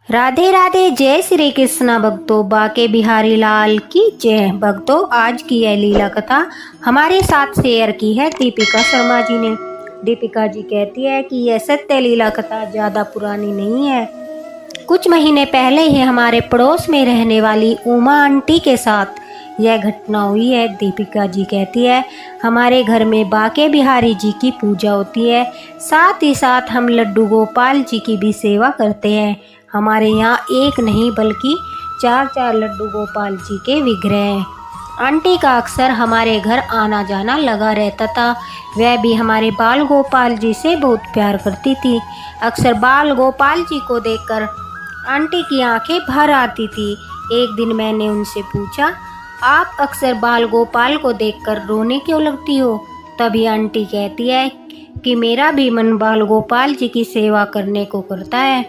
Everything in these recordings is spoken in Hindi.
राधे राधे, जय श्री कृष्णा भक्तों। बाके बिहारी लाल की जय। भक्तों, आज की यह लीला कथा हमारे साथ शेयर की है दीपिका शर्मा जी ने। दीपिका जी कहती है कि यह सत्य लीला कथा ज़्यादा पुरानी नहीं है। कुछ महीने पहले ही हमारे पड़ोस में रहने वाली उमा आंटी के साथ यह घटना हुई है। दीपिका जी कहती है, हमारे घर में बाके बिहारी जी की पूजा होती है, साथ ही साथ हम लड्डू गोपाल जी की भी सेवा करते हैं। हमारे यहाँ एक नहीं बल्कि चार लड्डू गोपाल जी के विग्रह हैं। आंटी का अक्सर हमारे घर आना जाना लगा रहता था। वह भी हमारे बाल गोपाल जी से बहुत प्यार करती थी। अक्सर बाल गोपाल जी को देखकर आंटी की आंखें भर आती थी। एक दिन मैंने उनसे पूछा, आप अक्सर बाल गोपाल को देखकर रोने क्यों लगती हो? तभी आंटी कहती है कि मेरा भी मन बाल गोपाल जी की सेवा करने को करता है,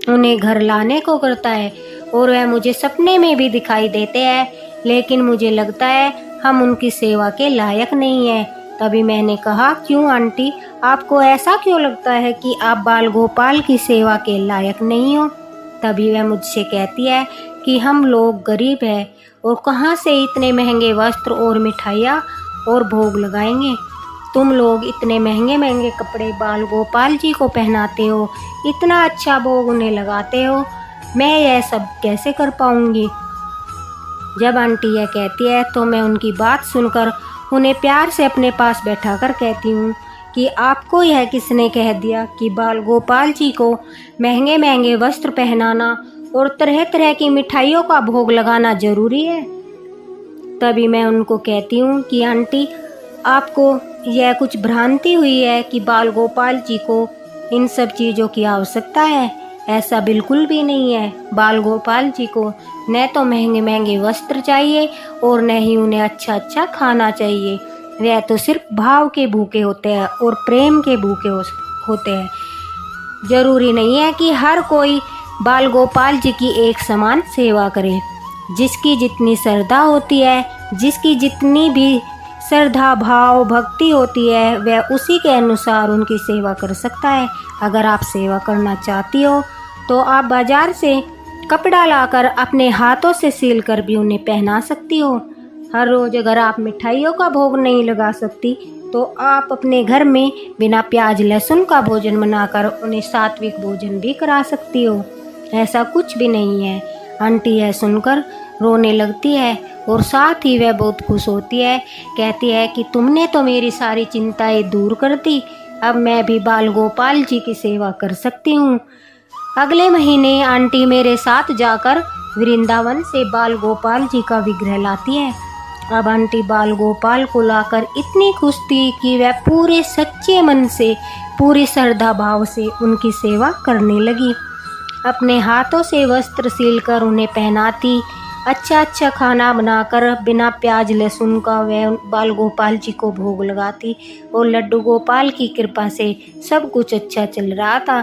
उन्हें घर लाने को करता है, और वह मुझे सपने में भी दिखाई देते हैं, लेकिन मुझे लगता है हम उनकी सेवा के लायक नहीं हैं। तभी मैंने कहा, क्यों आंटी, आपको ऐसा क्यों लगता है कि आप बाल गोपाल की सेवा के लायक नहीं हो? तभी वह मुझसे कहती है कि हम लोग गरीब हैं और कहाँ से इतने महंगे वस्त्र और मिठाइयाँ और भोग लगाएंगे। तुम लोग इतने महंगे महंगे कपड़े बाल गोपाल जी को पहनाते हो, इतना अच्छा भोग उन्हें लगाते हो, मैं यह सब कैसे कर पाऊंगी? जब आंटी यह कहती है तो मैं उनकी बात सुनकर उन्हें प्यार से अपने पास बैठाकर कहती हूँ कि आपको यह किसने कह दिया कि बाल गोपाल जी को महंगे महंगे वस्त्र पहनाना और तरह तरह की मिठाइयों का भोग लगाना जरूरी है? तभी मैं उनको कहती हूँ कि आंटी, आपको यह कुछ भ्रांति हुई है कि बाल गोपाल जी को इन सब चीज़ों की आवश्यकता है। ऐसा बिल्कुल भी नहीं है। बाल गोपाल जी को न तो महंगे महंगे वस्त्र चाहिए और न ही उन्हें अच्छा अच्छा खाना चाहिए। वह तो सिर्फ भाव के भूखे होते हैं और प्रेम के भूखे होते हैं। जरूरी नहीं है कि हर कोई बाल गोपाल जी की एक समान सेवा करे। जिसकी जितनी श्रद्धा होती है, जिसकी जितनी भी श्रद्धा भाव भक्ति होती है, वह उसी के अनुसार उनकी सेवा कर सकता है। अगर आप सेवा करना चाहती हो तो आप बाजार से कपड़ा लाकर अपने हाथों से सिल कर भी उन्हें पहना सकती हो। हर रोज़ अगर आप मिठाइयों का भोग नहीं लगा सकती तो आप अपने घर में बिना प्याज लहसुन का भोजन बनाकर उन्हें सात्विक भोजन भी करा सकती हो। ऐसा कुछ भी नहीं है। आंटी यह सुनकर रोने लगती है और साथ ही वह बहुत खुश होती है। कहती है कि तुमने तो मेरी सारी चिंताएं दूर कर दी, अब मैं भी बाल गोपाल जी की सेवा कर सकती हूँ। अगले महीने आंटी मेरे साथ जाकर वृंदावन से बाल गोपाल जी का विग्रह लाती है। अब आंटी बाल गोपाल को लाकर इतनी खुश थी कि वह पूरे सच्चे मन से, पूरी श्रद्धा भाव से उनकी सेवा करने लगी। अपने हाथों से वस्त्र सिलकर उन्हें पहनाती, अच्छा अच्छा खाना बनाकर बिना प्याज लहसुन का वह बाल गोपाल जी को भोग लगाती और लड्डू गोपाल की कृपा से सब कुछ अच्छा चल रहा था।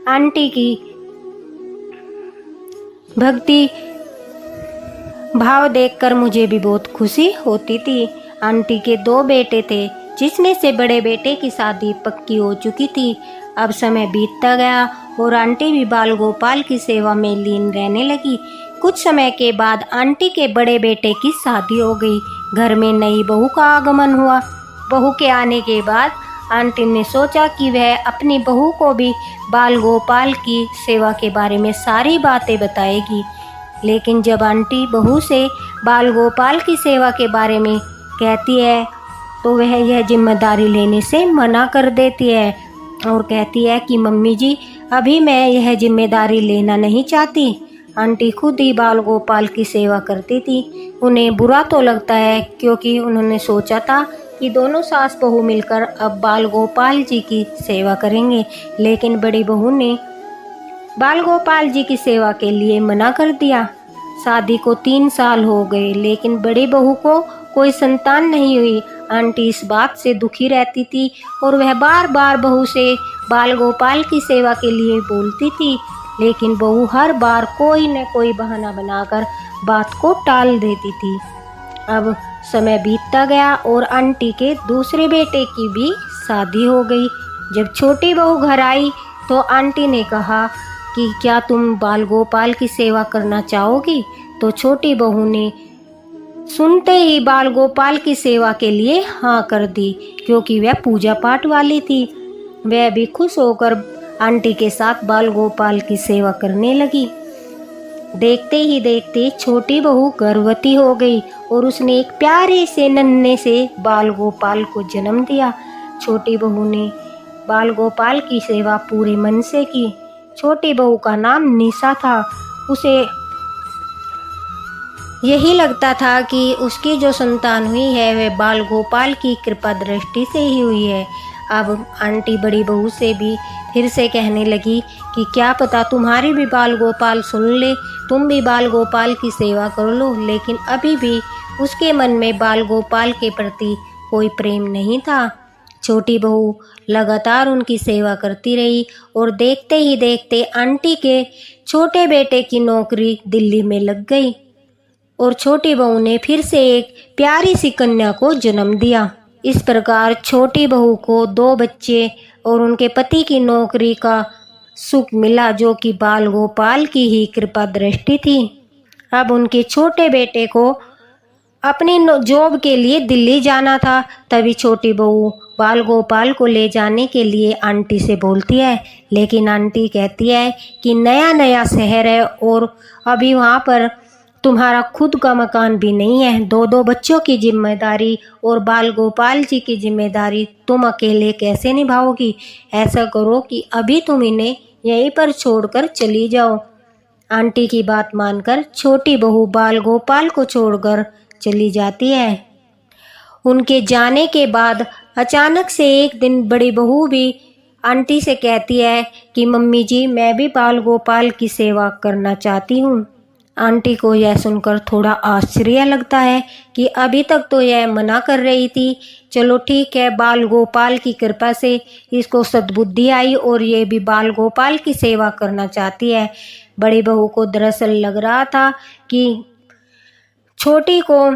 आंटी की भक्ति भाव देखकर मुझे भी बहुत खुशी होती थी। आंटी के 2 बेटे थे, जिसमें से बड़े बेटे की शादी पक्की हो चुकी थी। अब समय बीतता गया और आंटी भी बाल गोपाल की सेवा में लीन रहने लगी। कुछ समय के बाद आंटी के बड़े बेटे की शादी हो गई। घर में नई बहू का आगमन हुआ। बहू के आने के बाद आंटी ने सोचा कि वह अपनी बहू को भी बाल गोपाल की सेवा के बारे में सारी बातें बताएगी। लेकिन जब आंटी बहू से बाल गोपाल की सेवा के बारे में कहती है तो वह यह जिम्मेदारी लेने से मना कर देती है और कहती है कि मम्मी जी, अभी मैं यह जिम्मेदारी लेना नहीं चाहती। आंटी खुद ही बाल गोपाल की सेवा करती थी। उन्हें बुरा तो लगता है क्योंकि उन्होंने सोचा था कि दोनों सास बहू मिलकर अब बाल गोपाल जी की सेवा करेंगे, लेकिन बड़ी बहू ने बाल गोपाल जी की सेवा के लिए मना कर दिया। शादी को 3 साल हो गए, लेकिन बड़ी बहू को कोई संतान नहीं हुई। आंटी इस बात से दुखी रहती थी और वह बार बार बहू से बाल गोपाल की सेवा के लिए बोलती थी, लेकिन बहू हर बार कोई न कोई बहाना बनाकर बात को टाल देती थी। अब समय बीतता गया और आंटी के दूसरे बेटे की भी शादी हो गई। जब छोटी बहू घर आई तो आंटी ने कहा कि क्या तुम बाल गोपाल की सेवा करना चाहोगी? तो छोटी बहू ने सुनते ही बाल गोपाल की सेवा के लिए हाँ कर दी, क्योंकि वह पूजा पाठ वाली थी। वह भी खुश होकर आंटी के साथ बाल गोपाल की सेवा करने लगी। देखते ही देखते छोटी बहू गर्भवती हो गई और उसने एक प्यारे से नन्हे से बाल गोपाल को जन्म दिया। छोटी बहू ने बाल गोपाल की सेवा पूरे मन से की। छोटी बहू का नाम निशा था। उसे यही लगता था कि उसकी जो संतान हुई है वह बाल गोपाल की कृपा दृष्टि से ही हुई है। अब आंटी बड़ी बहू से भी फिर से कहने लगी कि क्या पता तुम्हारी भी बाल गोपाल सुन ले, तुम भी बाल गोपाल की सेवा कर लो। लेकिन अभी भी उसके मन में बाल गोपाल के प्रति कोई प्रेम नहीं था। छोटी बहू लगातार उनकी सेवा करती रही और देखते ही देखते आंटी के छोटे बेटे की नौकरी दिल्ली में लग गई और छोटी बहू ने फिर से एक प्यारी सी कन्या को जन्म दिया। इस प्रकार छोटी बहू को 2 बच्चे और उनके पति की नौकरी का सुख मिला, जो कि बाल गोपाल की ही कृपा दृष्टि थी। अब उनके छोटे बेटे को अपनी जॉब के लिए दिल्ली जाना था। तभी छोटी बहू बाल गोपाल को ले जाने के लिए आंटी से बोलती है, लेकिन आंटी कहती है कि नया नया शहर है और अभी वहाँ पर तुम्हारा खुद का मकान भी नहीं है। 2 बच्चों की जिम्मेदारी और बाल गोपाल जी की जिम्मेदारी तुम अकेले कैसे निभाओगी? ऐसा करो कि अभी तुम इन्हें यहीं पर छोड़कर चली जाओ। आंटी की बात मानकर छोटी बहू बाल गोपाल को छोड़कर चली जाती है। उनके जाने के बाद अचानक से एक दिन बड़ी बहू भी आंटी से कहती है कि मम्मी जी, मैं भी बाल गोपाल की सेवा करना चाहती हूँ। आंटी को यह सुनकर थोड़ा आश्चर्य लगता है कि अभी तक तो यह मना कर रही थी। चलो ठीक है, बाल गोपाल की कृपा से इसको सद्बुद्धि आई और ये भी बाल गोपाल की सेवा करना चाहती है। बड़ी बहू को दरअसल लग रहा था कि छोटी को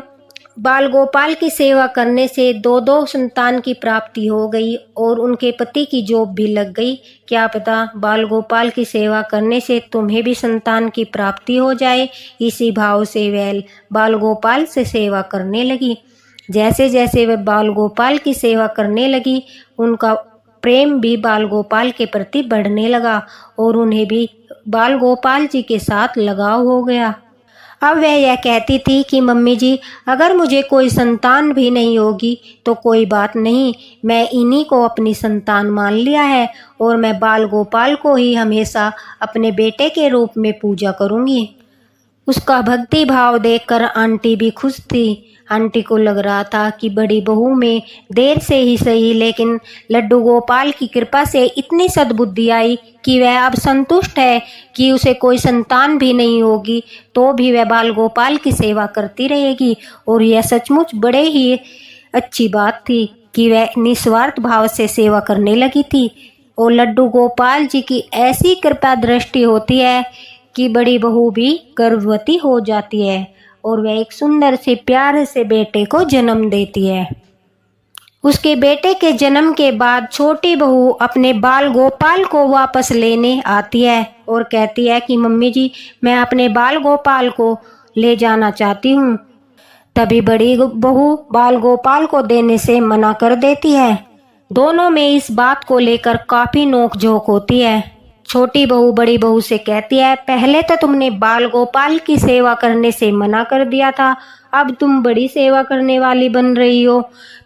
बाल गोपाल की सेवा करने से 2 संतान की प्राप्ति हो गई और उनके पति की जॉब भी लग गई। क्या पता बाल गोपाल की सेवा करने से तुम्हें भी संतान की प्राप्ति हो जाए। इसी भाव से वह बाल गोपाल से सेवा करने लगी। जैसे जैसे वह बाल गोपाल की सेवा करने लगी, उनका प्रेम भी बाल गोपाल के प्रति बढ़ने लगा और उन्हें भी बाल गोपाल जी के साथ लगाव हो गया। अब वह यह कहती थी कि मम्मी जी, अगर मुझे कोई संतान भी नहीं होगी तो कोई बात नहीं, मैं इन्हीं को अपनी संतान मान लिया है और मैं बाल गोपाल को ही हमेशा अपने बेटे के रूप में पूजा करूंगी। उसका भक्ति भाव देखकर आंटी भी खुश थी। आंटी को लग रहा था कि बड़ी बहू में देर से ही सही, लेकिन लड्डू गोपाल की कृपा से इतनी सद्बुद्धि आई कि वह अब संतुष्ट है कि उसे कोई संतान भी नहीं होगी तो भी वह बाल गोपाल की सेवा करती रहेगी। और यह सचमुच बड़े ही अच्छी बात थी कि वह निस्वार्थ भाव से सेवा करने लगी थी। और लड्डू गोपाल जी की ऐसी कृपा दृष्टि होती है कि बड़ी बहू भी गर्भवती हो जाती है और वह एक सुंदर से प्यारे से बेटे को जन्म देती है। उसके बेटे के जन्म के बाद छोटी बहू अपने बाल गोपाल को वापस लेने आती है और कहती है कि मम्मी जी, मैं अपने बाल गोपाल को ले जाना चाहती हूँ। तभी बड़ी बहू बाल गोपाल को देने से मना कर देती है। दोनों में इस बात को लेकर काफी नोकझोंक होती है। छोटी बहू बड़ी बहू से कहती है, पहले तो तुमने बाल गोपाल की सेवा करने से मना कर दिया था, अब तुम बड़ी सेवा करने वाली बन रही हो।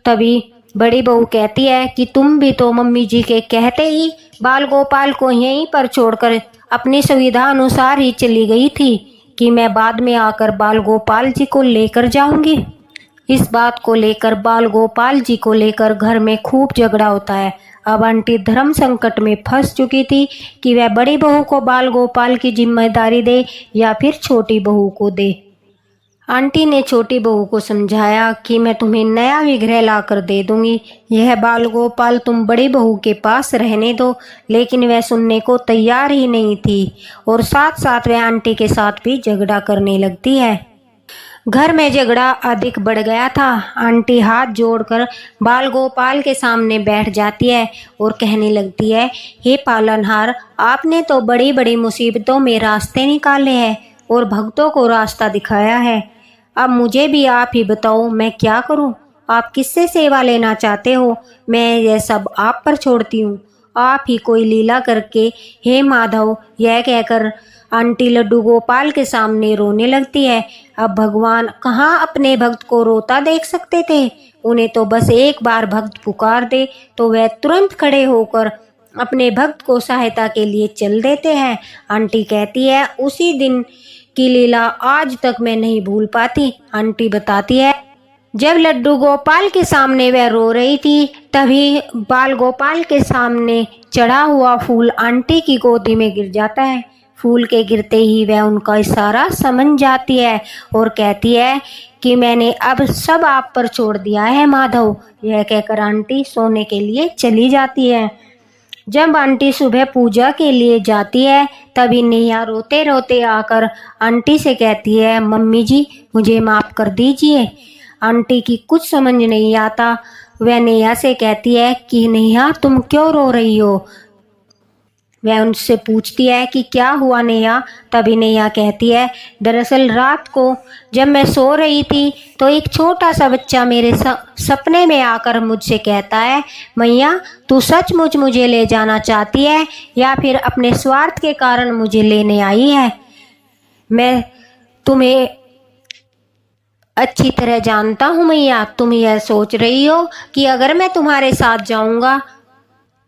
तभी बड़ी बहू कहती है कि तुम भी तो मम्मी जी के कहते ही बाल गोपाल को यहीं पर छोड़कर अपनी सुविधा अनुसार ही चली गई थी कि मैं बाद में आकर बाल गोपाल जी को लेकर जाऊंगी। इस बात को लेकर बाल गोपाल जी को लेकर घर में खूब झगड़ा होता है। अब आंटी धर्म संकट में फंस चुकी थी कि वह बड़ी बहू को बाल गोपाल की जिम्मेदारी दे या फिर छोटी बहू को दे। आंटी ने छोटी बहू को समझाया कि मैं तुम्हें नया विग्रह ला कर दे दूंगी, यह बाल गोपाल तुम बड़ी बहू के पास रहने दो। लेकिन वह सुनने को तैयार ही नहीं थी और साथ साथ वह आंटी के साथ भी झगड़ा करने लगती है। घर में झगड़ा अधिक बढ़ गया था। आंटी हाथ जोड़कर बाल गोपाल के सामने बैठ जाती है और कहने लगती है, हे पालनहार, आपने तो बड़ी बड़ी मुसीबतों में रास्ते निकाले हैं और भक्तों को रास्ता दिखाया है। अब मुझे भी आप ही बताओ, मैं क्या करूं? आप किससे सेवा लेना चाहते हो? मैं यह सब आप पर छोड़ती हूँ। आप ही कोई लीला करके हे माधव, यह कहकर आंटी लड्डू गोपाल के सामने रोने लगती है। अब भगवान कहाँ अपने भक्त को रोता देख सकते थे। उन्हें तो बस एक बार भक्त पुकार दे तो वह तुरंत खड़े होकर अपने भक्त को सहायता के लिए चल देते हैं। आंटी कहती है, उसी दिन की लीला आज तक मैं नहीं भूल पाती। आंटी बताती है, जब लड्डू गोपाल के सामने वह रो रही थी, तभी बाल गोपाल के सामने चढ़ा हुआ फूल आंटी की गोदी में गिर जाता है। फूल के गिरते ही वह उनका इशारा समझ जाती है और कहती है कि मैंने अब सब आप पर छोड़ दिया है माधव। यह कहकर आंटी सोने के लिए चली जाती है। जब आंटी सुबह पूजा के लिए जाती है, तभी नेहा रोते रोते आकर आंटी से कहती है, मम्मी जी, मुझे माफ़ कर दीजिए। आंटी की कुछ समझ नहीं आता। वह नेहा से कहती है कि नेहा, तुम क्यों रो रही हो? वह उनसे पूछती है कि क्या हुआ नेहा? तभी नेहा कहती है, दरअसल रात को जब मैं सो रही थी तो एक छोटा सा बच्चा मेरे सपने में आकर मुझसे कहता है, मैया, तू सचमुच मुझे ले जाना चाहती है या फिर अपने स्वार्थ के कारण मुझे लेने आई है? मैं तुम्हें अच्छी तरह जानता हूँ मैया। तुम यह सोच रही हो कि अगर मैं तुम्हारे साथ जाऊँगा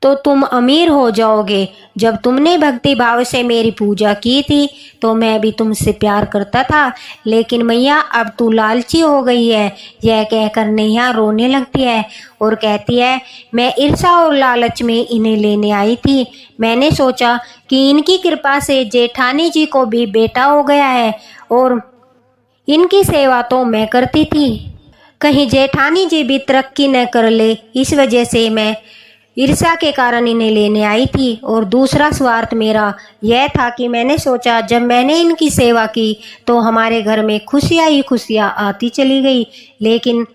तो तुम अमीर हो जाओगे। जब तुमने भक्ति भाव से मेरी पूजा की थी तो मैं भी तुमसे प्यार करता था, लेकिन मैया अब तू लालची हो गई है। यह कहकर नेहा रोने लगती है और कहती है, मैं ईर्ष्या और लालच में इन्हें लेने आई थी। मैंने सोचा कि इनकी कृपा से जेठानी जी को भी बेटा हो गया है और इनकी सेवा तो मैं करती थी, कहीं जेठानी जी भी तरक्की न कर ले, इस वजह से मैं ईर्ष्या के कारण इन्हें लेने आई थी। और दूसरा स्वार्थ मेरा यह था कि मैंने सोचा जब मैंने इनकी सेवा की तो हमारे घर में खुशियाँ ही खुशियाँ आती चली गई। लेकिन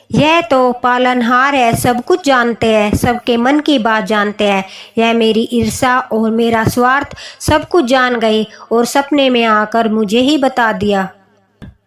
यह तो पालनहार है, सब कुछ जानते हैं, सबके मन की बात जानते हैं। यह मेरी ईर्ष्या और मेरा स्वार्थ सब कुछ जान गए और सपने में आकर मुझे ही बता दिया।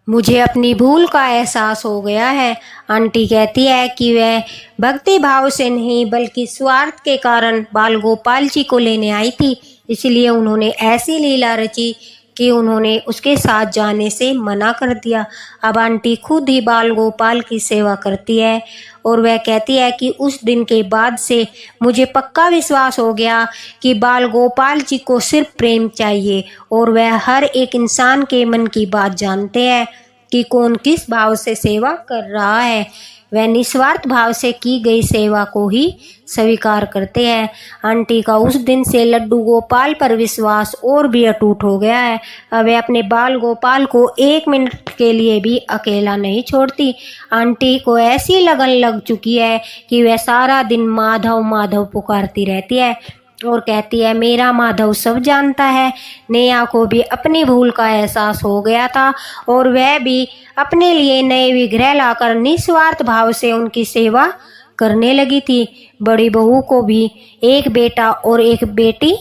मुझे अपनी भूल का एहसास हो गया है। आंटी कहती है कि वह भक्ति भाव से नहीं बल्कि स्वार्थ के कारण बाल गोपाल जी को लेने आई थी, इसलिए उन्होंने ऐसी लीला रची कि उन्होंने उसके साथ जाने से मना कर दिया। अब आंटी खुद ही बाल गोपाल की सेवा करती है और वह कहती है कि उस दिन के बाद से मुझे पक्का विश्वास हो गया कि बाल गोपाल जी को सिर्फ प्रेम चाहिए और वह हर एक इंसान के मन की बात जानते हैं कि कौन किस भाव से सेवा कर रहा है। वह निस्वार्थ भाव से की गई सेवा को ही स्वीकार करते हैं। आंटी का उस दिन से लड्डू गोपाल पर विश्वास और भी अटूट हो गया है। अब वह अपने बाल गोपाल को एक मिनट के लिए भी अकेला नहीं छोड़ती। आंटी को ऐसी लगन लग चुकी है कि वह सारा दिन माधव माधव पुकारती रहती है और कहती है, मेरा माधव सब जानता है। नेहा को भी अपनी भूल का एहसास हो गया था और वह भी अपने लिए नए विग्रह लाकर निस्वार्थ भाव से उनकी सेवा करने लगी थी। बड़ी बहू को भी एक बेटा और एक बेटी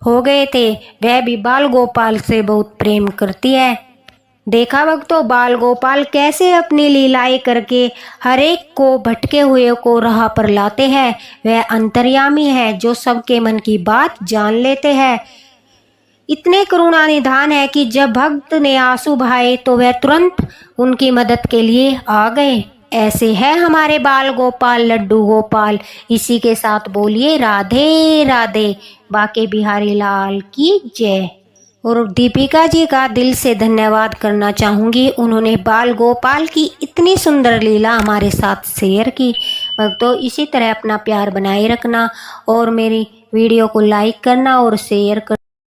हो गए थे। वह भी बाल गोपाल से बहुत प्रेम करती है। देखा भक्तों, बाल गोपाल कैसे अपनी लीलाएं करके हर एक को भटके हुए को राह पर लाते हैं। वह अंतर्यामी है जो सबके मन की बात जान लेते हैं। इतने करुणा निधान है कि जब भक्त ने आंसू बहाए तो वह तुरंत उनकी मदद के लिए आ गए। ऐसे है हमारे बाल गोपाल लड्डू गोपाल। इसी के साथ बोलिए राधे राधे। बाके बिहारी लाल की जय। और दीपिका जी का दिल से धन्यवाद करना चाहूँगी, उन्होंने बाल गोपाल की इतनी सुंदर लीला हमारे साथ शेयर की। भक्तों, इसी तरह अपना प्यार बनाए रखना और मेरी वीडियो को लाइक करना और शेयर करना।